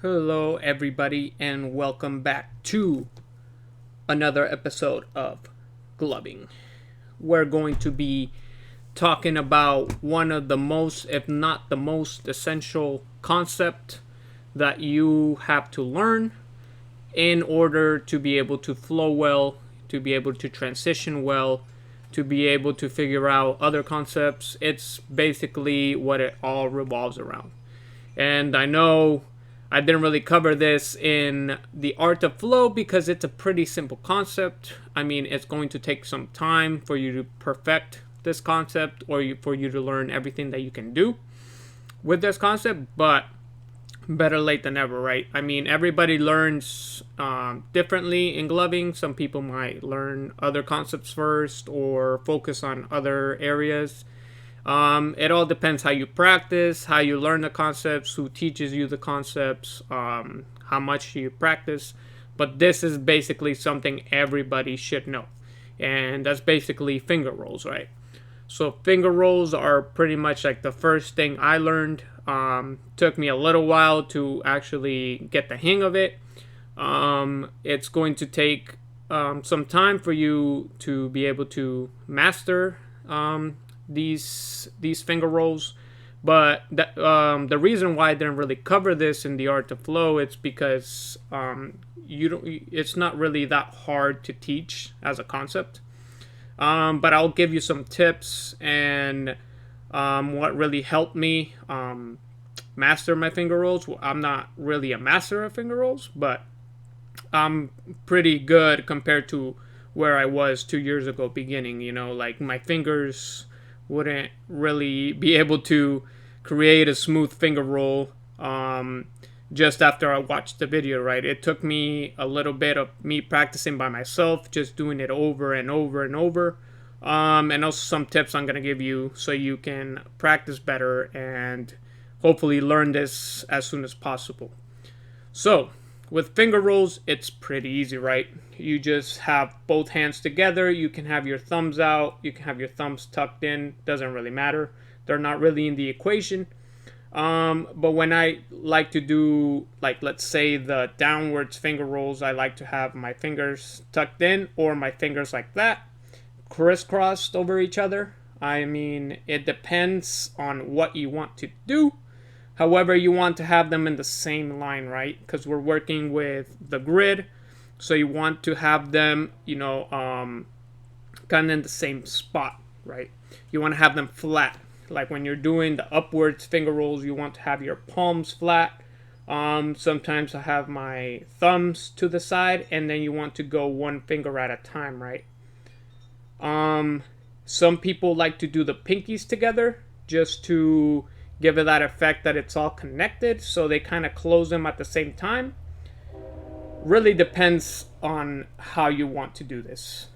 Hello, everybody, and welcome back to another episode of Gloving. We're going to be talking about one of the most, if not the most essential concept that you have to learn in order to be able to flow well, to be able to transition well, to be able to figure out other concepts. It's basically what it all revolves around. And I know I didn't really cover this in the art of flow because it's a pretty simple concept. I mean, it's going to take some time for you to perfect this concept or for you to learn everything that you can do with this concept, but better late than never, right? I mean, everybody learns differently in gloving. Some people might learn other concepts first or focus on other areas. It all depends how you practice, how you learn the concepts, who teaches you the concepts, how much you practice. But this is basically something everybody should know. And that's basically finger rolls, right? So finger rolls are pretty much like the first thing I learned. Took me a little while to actually get the hang of it. It's going to take some time for you to be able to master these finger rolls, but the reason why I didn't really cover this in the art of flow, it's because it's not really that hard to teach as a concept. But I'll give you some tips and what really helped me master my finger rolls. I'm not really a master of finger rolls, but I'm pretty good compared to where I was 2 years ago beginning. Like my fingers wouldn't really be able to create a smooth finger roll just after I watched the video, right? It took me a little bit of me practicing by myself, just doing it over and over and over. And also some tips I'm going to give you so you can practice better and hopefully learn this as soon as possible. So, with finger rolls, it's pretty easy, right? You just have both hands together. You can have your thumbs out. You can have your thumbs tucked in. Doesn't really matter. They're not really in the equation. But when I like to do, like, let's say the downwards finger rolls, I like to have my fingers tucked in or my fingers like that, crisscrossed over each other. I mean, it depends on what you want to do. However, you want to have them in the same line, right? Because we're working with the grid. So you want to have them, kind of in the same spot, right? You want to have them flat. Like when you're doing the upwards finger rolls, you want to have your palms flat. Sometimes I have my thumbs to the side, and then you want to go one finger at a time, right? Some people like to do the pinkies together just to give it that effect that it's all connected, so they kind of close them at the same time. Really depends on how you want to do this.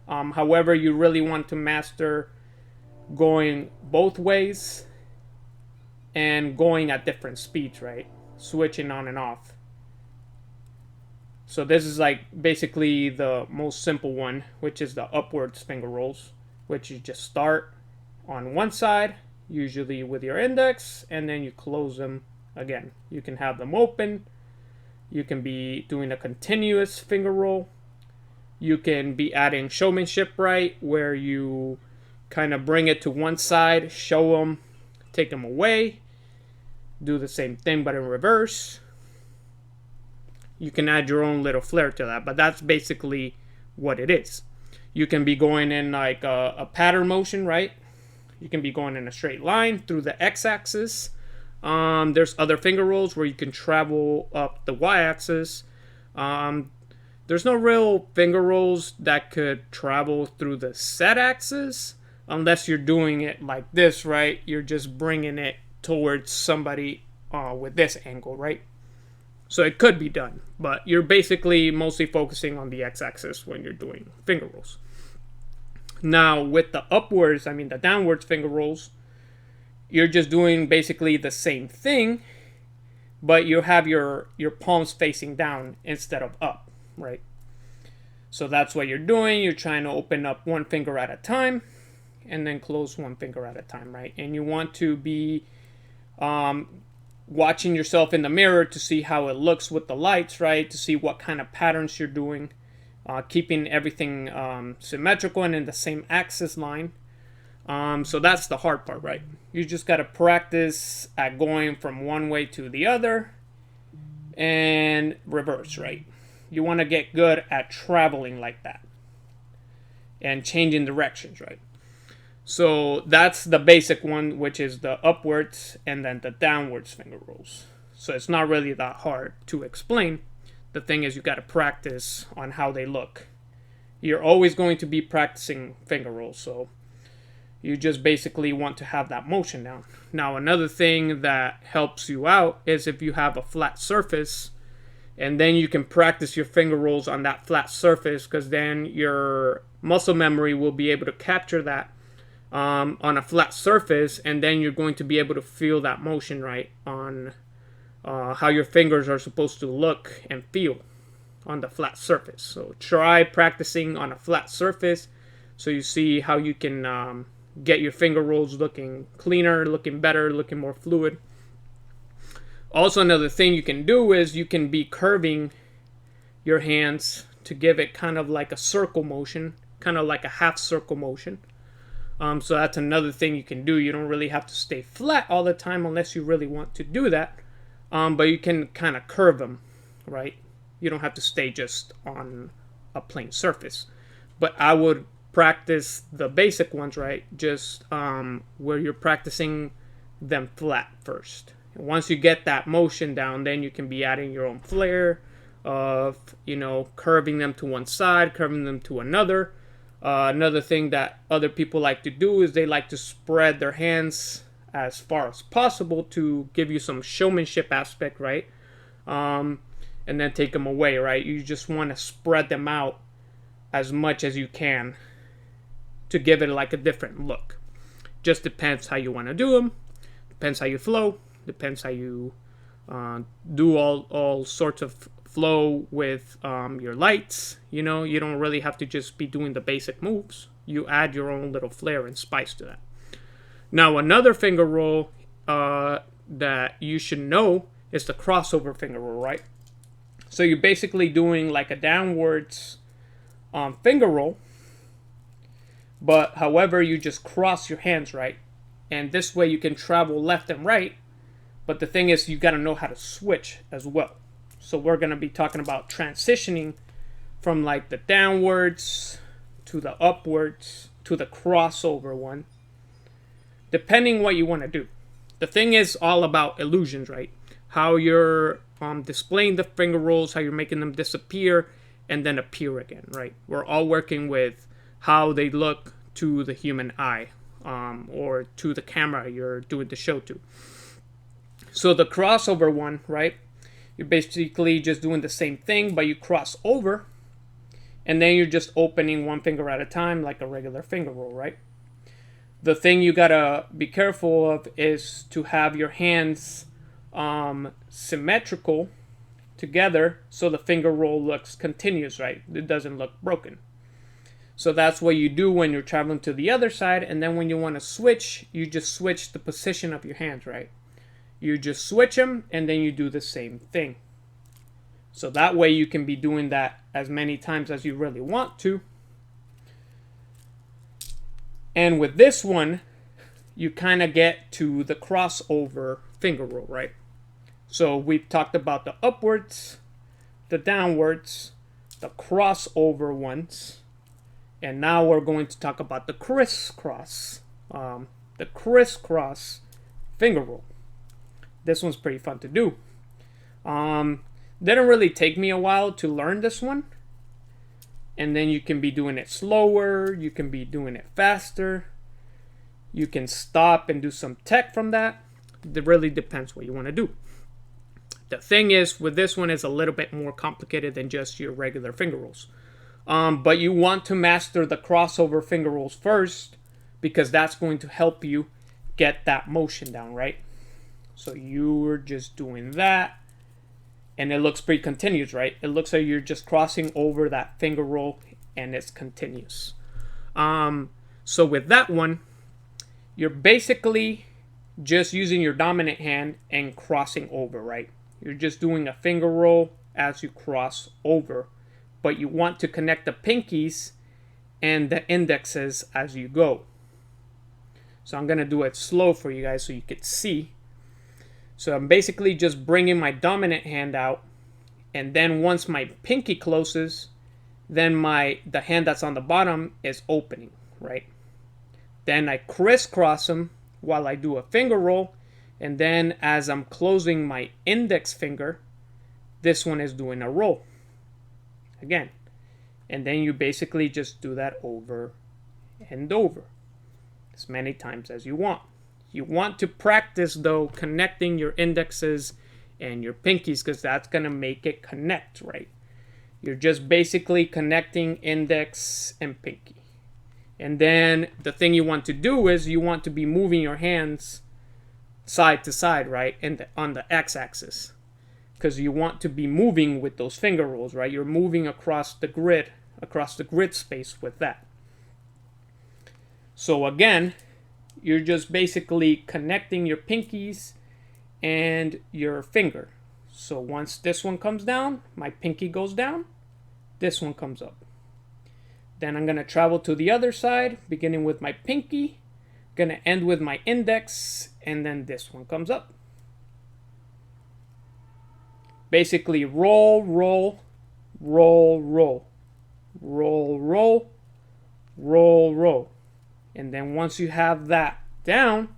However, you really want to master going both ways and going at different speeds, right? Switching on and off. So this is like basically the most simple one, which is the upwards finger rolls, which you just start on one side, usually with your index, and then you close them again. You can have them open. You can be doing a continuous finger roll. You can be adding showmanship, right, where you kind of bring it to one side, show them, take them away, do the same thing but in reverse. You can add your own little flair to that, but that's basically what it is. You can be going in like a pattern motion, right? You can be going in a straight line through the x-axis. There's other finger rolls where you can travel up the y-axis. There's no real finger rolls that could travel through the z-axis unless you're doing it like this, right? You're just bringing it towards somebody with this angle, right? So it could be done, but you're basically mostly focusing on the x-axis when you're doing finger rolls. Now, with the the downwards finger rolls, you're just doing basically the same thing, but you have your palms facing down instead of up, right? So that's what you're doing. You're trying to open up one finger at a time and then close one finger at a time, right? And you want to be watching yourself in the mirror to see how it looks with the lights, right? To see what kind of patterns you're doing, keeping everything symmetrical and in the same axis line. So that's the hard part, right? You just got to practice at going from one way to the other and reverse, right? You want to get good at traveling like that and changing directions, right? So that's the basic one, which is the upwards and then the downwards finger rolls. So it's not really that hard to explain. The thing is, you got to practice on how they look. You're always going to be practicing finger rolls, so you just basically want to have that motion down. Now, another thing that helps you out is if you have a flat surface, and then you can practice your finger rolls on that flat surface, because then your muscle memory will be able to capture that on a flat surface, and then you're going to be able to feel that motion, right, on how your fingers are supposed to look and feel on the flat surface. So try practicing on a flat surface so you see how you can get your finger rolls looking cleaner, looking better, looking more fluid. Also, another thing you can do is you can be curving your hands to give it kind of like a circle motion, kind of like a half circle motion. So that's another thing you can do. You don't really have to stay flat all the time unless you really want to do that. But you can kind of curve them, right? You don't have to stay just on a plain surface. But I would practice the basic ones, right? Just where you're practicing them flat first. And once you get that motion down, then you can be adding your own flair of, curving them to one side, curving them to another. Another thing that other people like to do is they like to spread their hands as far as possible to give you some showmanship aspect, right? And then take them away, right? You just want to spread them out as much as you can to give it like a different look. Just depends how you want to do them. Depends how you flow. Depends how you do all sorts of flow with your lights. You don't really have to just be doing the basic moves. You add your own little flair and spice to that. Now, another finger roll that you should know is the crossover finger roll, right? So you're basically doing like a downwards finger roll, but however, you just cross your hands, right? And this way you can travel left and right. But the thing is, you got to know how to switch as well. So we're going to be talking about transitioning from like the downwards to the upwards to the crossover one, depending what you want to do. The thing is all about illusions, right? How you're displaying the finger rolls, how you're making them disappear and then appear again, right? We're all working with how they look to the human eye, or to the camera you're doing the show to. So the crossover one, right? You're basically just doing the same thing, but you cross over, and then you're just opening one finger at a time like a regular finger roll, right? The thing you gotta be careful of is to have your hands symmetrical together so the finger roll looks continuous, right? It doesn't look broken. So that's what you do when you're traveling to the other side, and then when you want to switch, you just switch the position of your hands, right? You just switch them, and then you do the same thing. So that way you can be doing that as many times as you really want to. And with this one, you kind of get to the crossover finger roll, right? So we've talked about the upwards, the downwards, the crossover ones, and now we're going to talk about the crisscross. The crisscross finger roll. This one's pretty fun to do. Didn't really take me a while to learn this one. And then you can be doing it slower. You can be doing it faster. You can stop and do some tech from that. It really depends what you want to do. The thing is, with this one, it's a little bit more complicated than just your regular finger rolls. But you want to master the crossover finger rolls first, because that's going to help you get that motion down, right? So you're just doing that, and it looks pretty continuous, right? It looks like you're just crossing over that finger roll, and it's continuous. So with that one, you're basically just using your dominant hand and crossing over, right? You're just doing a finger roll as you cross over, but you want to connect the pinkies and the indexes as you go. So I'm going to do it slow for you guys so you can see. So I'm basically just bringing my dominant hand out, and then once my pinky closes, then the hand that's on the bottom is opening, right? Then I crisscross them while I do a finger roll, and then as I'm closing my index finger, this one is doing a roll again. And then you basically just do that over and over as many times as you want. You want to practice, though, connecting your indexes and your pinkies, because that's going to make it connect, right? You're just basically connecting index and pinky. And then the thing you want to do is you want to be moving your hands side to side, right? And on the x-axis, because you want to be moving with those finger rolls, right? You're moving across the grid space with that. So again, you're just basically connecting your pinkies and your finger. So once this one comes down, my pinky goes down, this one comes up. Then I'm going to travel to the other side, beginning with my pinky, going to end with my index, and then this one comes up. Basically roll, roll, roll, roll, roll, roll, roll, roll. And then once you have that down,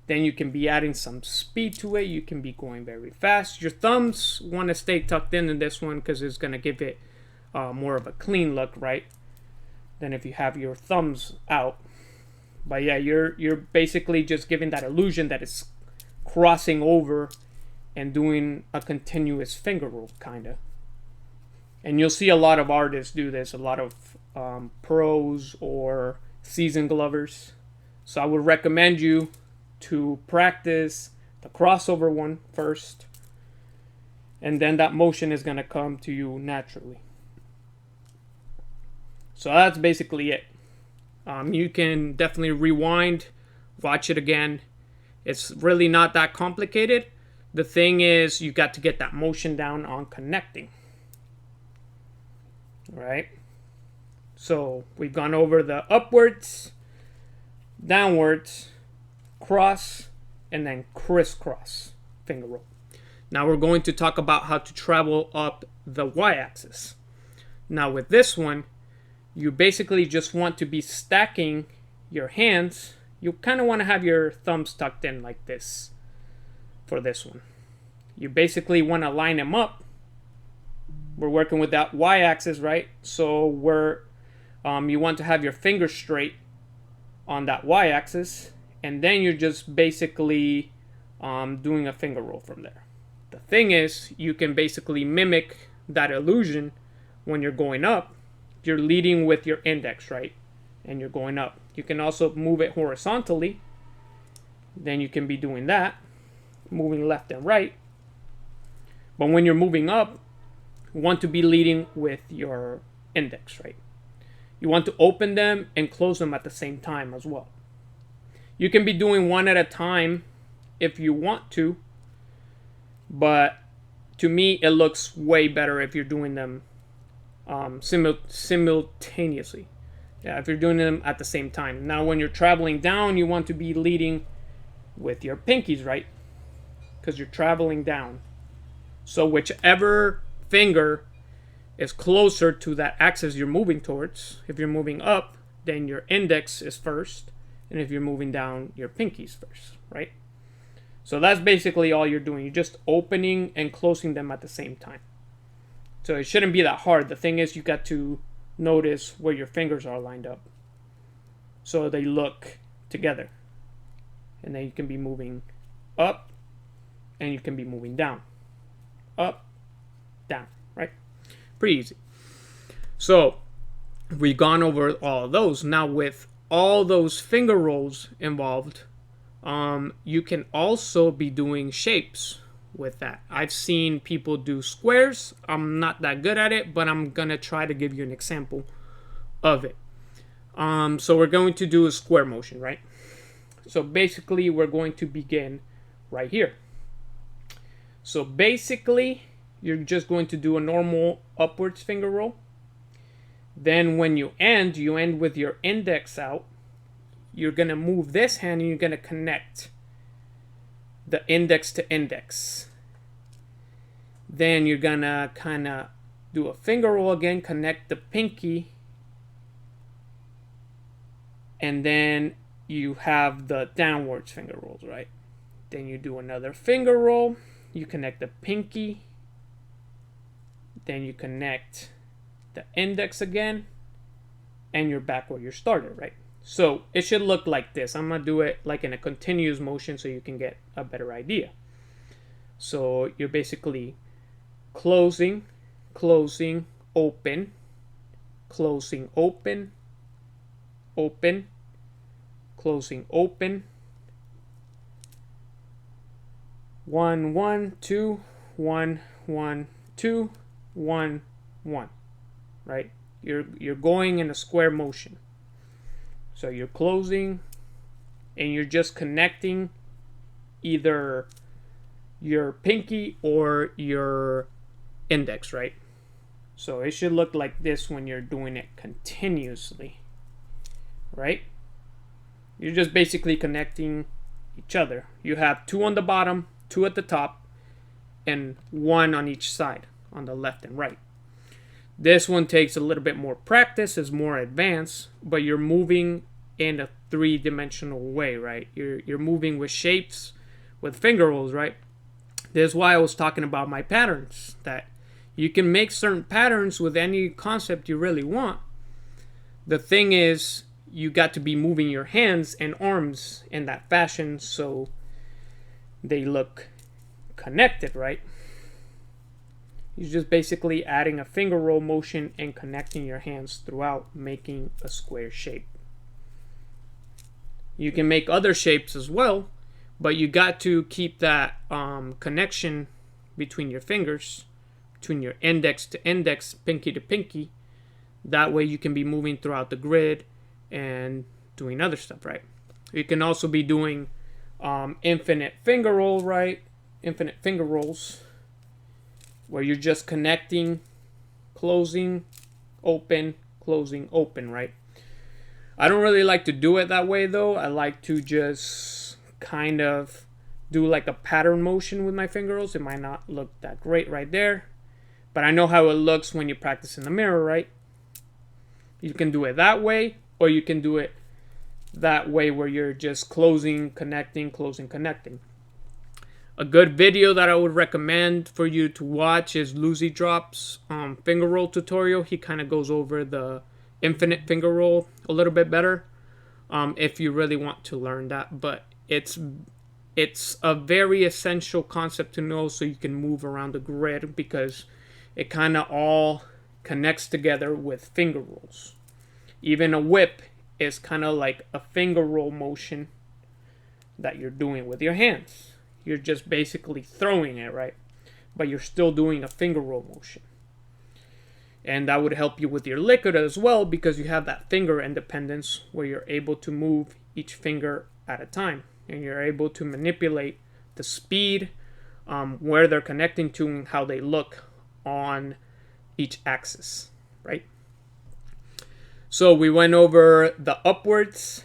then you can be adding some speed to it. You can be going very fast. Your thumbs want to stay tucked in this one because it's going to give it more of a clean look, right? Than if you have your thumbs out. But yeah, you're basically just giving that illusion that it's crossing over and doing a continuous finger roll, kind of. And you'll see a lot of artists do this, a lot of pros or seasoned glovers. So I would recommend you to practice the crossover one first, and then that motion is going to come to you naturally. So that's basically it. You can definitely rewind, watch it again. It's really not that complicated. The thing is, you got to get that motion down on connecting. All right. So we've gone over the upwards, downwards, cross, and then crisscross finger roll. Now we're going to talk about how to travel up the y-axis. Now with this one, you basically just want to be stacking your hands. You kind of want to have your thumbs tucked in like this for this one. You basically want to line them up. We're working with that y-axis, right? So you want to have your fingers straight on that y-axis, and then you're just basically doing a finger roll from there. The thing is, you can basically mimic that illusion when you're going up. You're leading with your index, right? And you're going up. You can also move it horizontally. Then you can be doing that, moving left and right. But when you're moving up, you want to be leading with your index, right? You want to open them and close them at the same time as well. You can be doing one at a time if you want to, but to me, it looks way better if you're doing them simultaneously. Yeah, if you're doing them at the same time. Now, when you're traveling down, you want to be leading with your pinkies, right? Because you're traveling down. So whichever finger is closer to that axis you're moving towards. If you're moving up, then your index is first. And if you're moving down, your pinky's first, right? So that's basically all you're doing. You're just opening and closing them at the same time. So it shouldn't be that hard. The thing is, you got to notice where your fingers are lined up so they look together. And then you can be moving up and you can be moving down. Up, down, right? Pretty easy. So we've gone over all of those. Now with all those finger rolls involved, you can also be doing shapes with that. I've seen people do squares. I'm not that good at it, but I'm gonna try to give you an example of it. So we're going to do a square motion, right? So basically, we're going to begin right here. So basically, you're just going to do a normal upwards finger roll. Then when you end with your index out. You're going to move this hand and you're going to connect the index to index. Then you're going to kind of do a finger roll again, connect the pinky. And then you have the downwards finger rolls, right? Then you do another finger roll. You connect the pinky. Then you connect the index again. And you're back where you started, right? So it should look like this. I'm going to do it like in a continuous motion so you can get a better idea. So you're basically closing, closing, open, closing, open, open, closing, open. 1, 1, 2, 1, 1, 2, 1, 1. Right? You're going in a square motion. So you're closing and you're just connecting either your pinky or your index, right? So it should look like this when you're doing it continuously, right? You're just basically connecting each other. You have 2 on the bottom, 2 at the top, and 1 on each side, on the left and right. This one takes a little bit more practice, is more advanced, but you're moving in a 3-dimensional way, right? You're moving with shapes, with finger rolls, right? This is why I was talking about my patterns, that you can make certain patterns with any concept you really want. The thing is, you got to be moving your hands and arms in that fashion so they look connected, right? You're just basically adding a finger roll motion and connecting your hands throughout, making a square shape. You can make other shapes as well, but you got to keep that connection between your fingers, between your index to index, pinky to pinky. That way you can be moving throughout the grid and doing other stuff, right? You can also be doing infinite finger roll, right? Infinite finger rolls, where you're just connecting, closing, open, closing, open, right? I don't really like to do it that way though. I like to just kind of do like a pattern motion with my finger rolls. It might not look that great right there, but I know how it looks when you practice in the mirror, right? You can do it that way, or you can do it that way where you're just closing, connecting, closing, connecting. A good video that I would recommend for you to watch is Lucy Drop's finger roll tutorial. He kind of goes over the infinite finger roll a little bit better if you really want to learn that. But it's a very essential concept to know so you can move around the grid, because it kind of all connects together with finger rolls. Even a whip is kind of like a finger roll motion that you're doing with your hands. You're just basically throwing it, right? But you're still doing a finger roll motion. And that would help you with your liquid as well, because you have that finger independence where you're able to move each finger at a time. And you're able to manipulate the speed, where they're connecting to, and how they look on each axis, right? So we went over the upwards,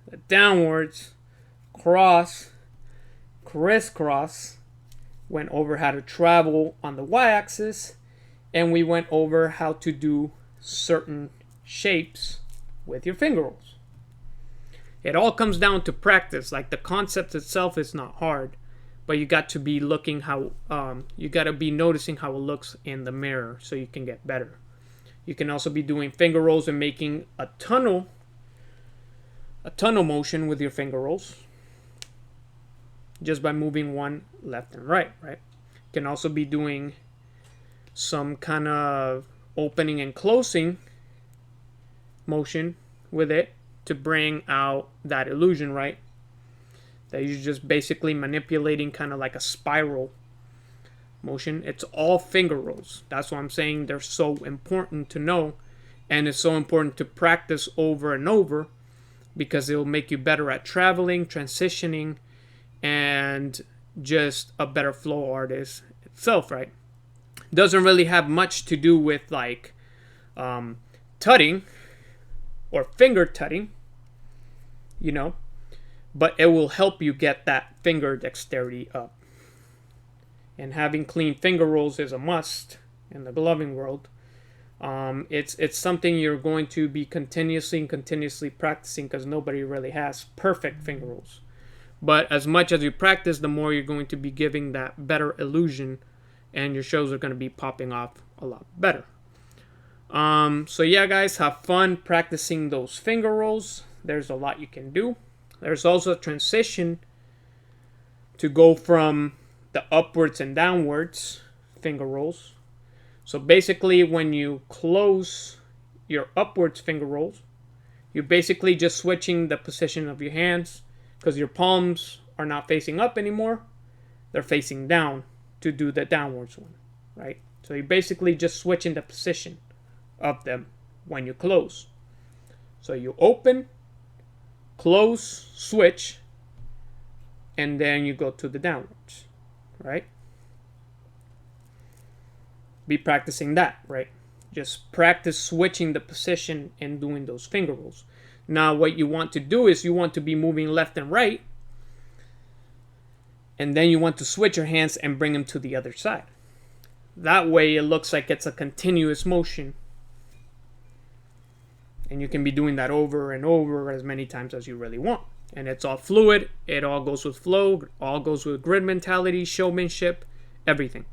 the downwards, cross, crisscross, went over how to travel on the y-axis, and we went over how to do certain shapes with your finger rolls. It all comes down to practice. Like, the concept itself is not hard, but you got to be looking how you got to be noticing how it looks in the mirror so you can get better. You can also be doing finger rolls and making a tunnel motion with your finger rolls just by moving one left and right, right? You can also be doing some kind of opening and closing motion with it to bring out that illusion, right? That you're just basically manipulating kind of like a spiral motion. It's all finger rolls. That's why I'm saying they're so important to know, and it's so important to practice over and over, because it will make you better at traveling, transitioning, and just a better flow artist itself, right? Doesn't really have much to do with like tutting or finger tutting, you know, but it will help you get that finger dexterity up. And having clean finger rolls is a must in the gloving world. It's something you're going to be continuously practicing, because nobody really has perfect finger rolls. But as much as you practice, the more you're going to be giving that better illusion, and your shows are going to be popping off a lot better. So yeah, guys, have fun practicing those finger rolls. There's a lot you can do. There's also a transition to go from the upwards and downwards finger rolls. So basically, when you close your upwards finger rolls, you're basically just switching the position of your hands, because your palms are not facing up anymore. They're facing down to do the downwards one, right? So you're basically just switching the position of them when you close. So you open, close, switch, and then you go to the downwards, right? Be practicing that, right? Just practice switching the position and doing those finger rolls. Now, what you want to do is you want to be moving left and right, and then you want to switch your hands and bring them to the other side. That way, it looks like it's a continuous motion, and you can be doing that over and over as many times as you really want. And it's all fluid. It all goes with flow. All goes with grid mentality, showmanship, everything.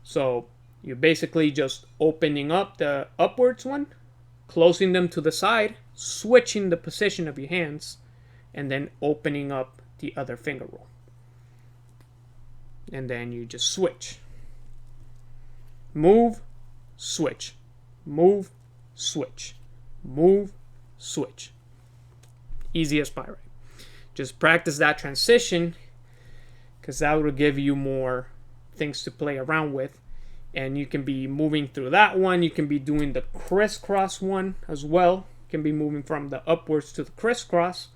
So you're basically just opening up the upwards one, closing them to the side, switching the position of your hands, and then opening up the other finger roll. And then you just switch. Move, switch. Move, switch. Move, switch. Easy as pie, right? Just practice that transition, because that will give you more things to play around with. And you can be moving through that one. You can be doing the crisscross one as well. You can be moving from the upwards to the crisscross.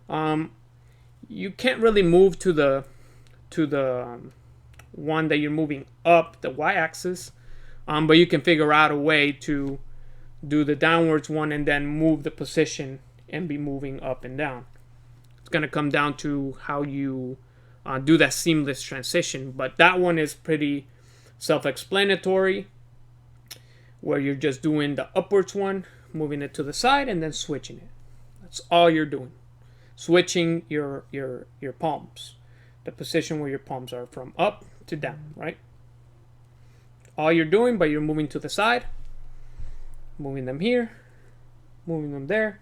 You can't really move to the one that you're moving up the y-axis, but you can figure out a way to do the downwards one and then move the position and be moving up and down. It's going to come down to how you do that seamless transition, but that one is pretty self-explanatory, where you're just doing the upwards one, moving it to the side, and then switching it. That's all you're doing. Switching your palms, the position where your palms are from up to down, right? All you're doing, but you're moving to the side, moving them here, moving them there.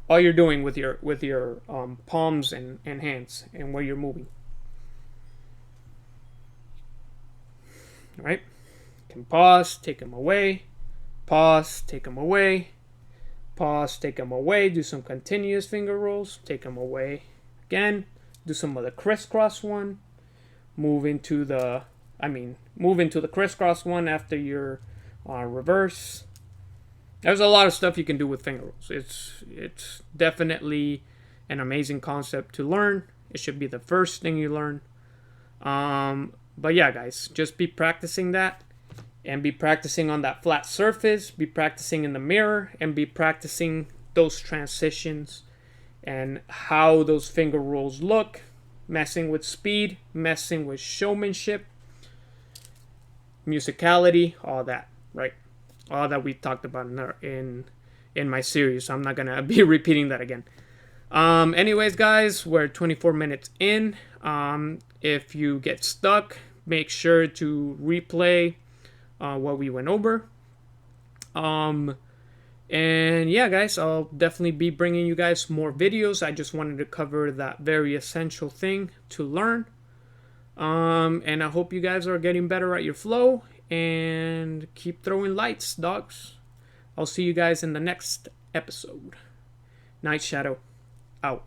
All you're doing with your palms and hands and where you're moving. All right? You can pause, take them away, pause, take them away, pause, take them away, do some continuous finger rolls, take them away again, do some of the crisscross one, move into the crisscross one after your reverse. There's a lot of stuff you can do with finger rolls. It's definitely an amazing concept to learn. It should be the first thing you learn. But yeah, guys, just be practicing that, and be practicing on that flat surface, be practicing in the mirror, and be practicing those transitions and how those finger rolls look, messing with speed, messing with showmanship, musicality, all that, right? All that we talked about in my series. I'm not gonna be repeating that again. Anyways, guys, we're 24 minutes in. If you get stuck, make sure to replay what we went over. And yeah, guys, I'll definitely be bringing you guys more videos. I just wanted to cover that very essential thing to learn. And I hope you guys are getting better at your flow, and keep throwing lights, dogs. I'll see you guys in the next episode. Night Shadow out.